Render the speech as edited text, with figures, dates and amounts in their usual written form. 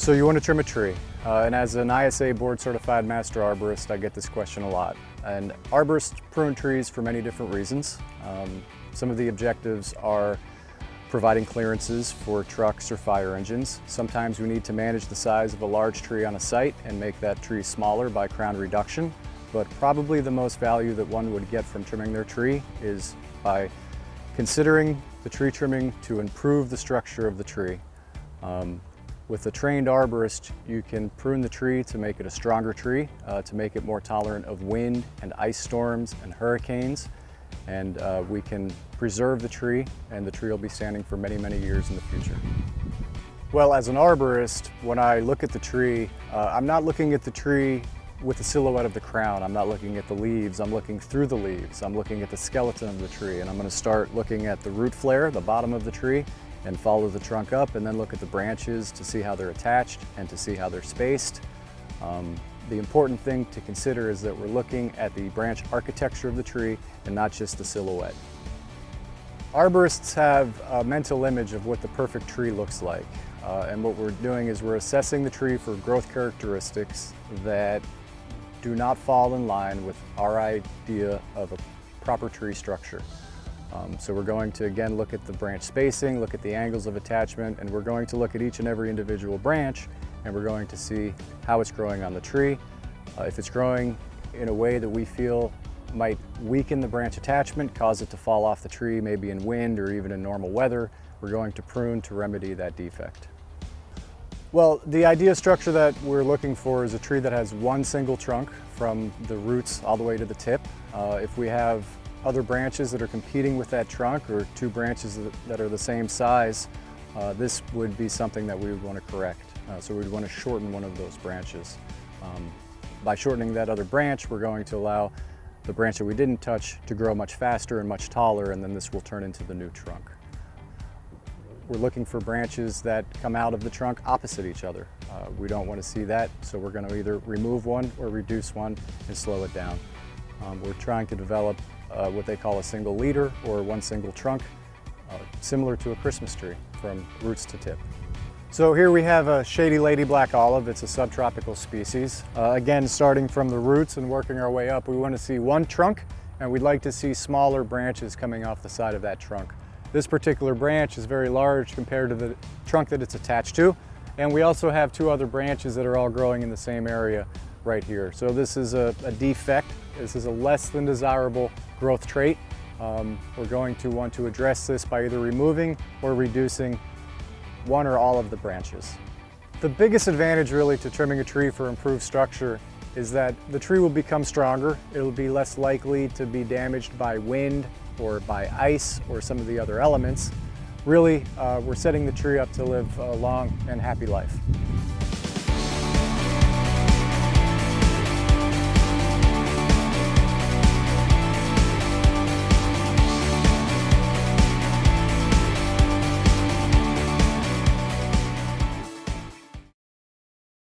So you want to trim a tree, and as an ISA board certified master arborist, I get this question a lot. And arborists prune trees for many different reasons. Some of the objectives are providing clearances for trucks or fire engines. Sometimes we need to manage the size of a large tree on a site and make that tree smaller by crown reduction. But probably the most value that one would get from trimming their tree is by considering the tree trimming to improve the structure of the tree. With a trained arborist, you can prune the tree to make it a stronger tree, to make it more tolerant of wind and ice storms and hurricanes. And we can preserve the tree, and the tree will be standing for many, many years in the future. Well, as an arborist, when I look at the tree, I'm not looking at the tree with the silhouette of the crown. I'm not looking at the leaves. I'm looking through the leaves. I'm looking at the skeleton of the tree, and I'm going to start looking at the root flare, the bottom of the tree, and follow the trunk up, and then look at the branches to see how they're attached and to see how they're spaced. The important thing to consider is that we're looking at the branch architecture of the tree and not just the silhouette. Arborists have a mental image of what the perfect tree looks like, and what we're doing is we're assessing the tree for growth characteristics that do not fall in line with our idea of a proper tree structure. So we're going to again look at the branch spacing, look at the angles of attachment, and we're going to look at each and every individual branch, and we're going to see how it's growing on the tree. If it's growing in a way that we feel might weaken the branch attachment, cause it to fall off the tree, maybe in wind or even in normal weather, we're going to prune to remedy that defect. Well, the idea structure that we're looking for is a tree that has one single trunk from the roots all the way to the tip. If we have other branches that are competing with that trunk, or two branches that are the same size, this would be something that we would want to correct. So we'd want to shorten one of those branches. By shortening that other branch, we're going to allow the branch that we didn't touch to grow much faster and much taller, and then this will turn into the new trunk. We're looking for branches that come out of the trunk opposite each other. We don't want to see that, so we're going to either remove one or reduce one and slow it down. We're trying to develop what they call a single leader, or one single trunk, similar to a Christmas tree from roots to tip. So here we have a shady lady black olive. It's a subtropical species. Again, starting from the roots and working our way up, we want to see one trunk, and we'd like to see smaller branches coming off the side of that trunk. This particular branch is very large compared to the trunk that it's attached to, and we also have two other branches that are all growing in the same area right here. So this is a defect. This is a less than desirable growth trait. We're going to want to address this by either removing or reducing one or all of the branches. The biggest advantage really to trimming a tree for improved structure is that the tree will become stronger. It'll be less likely to be damaged by wind or by ice or some of the other elements. Really, we're setting the tree up to live a long and happy life.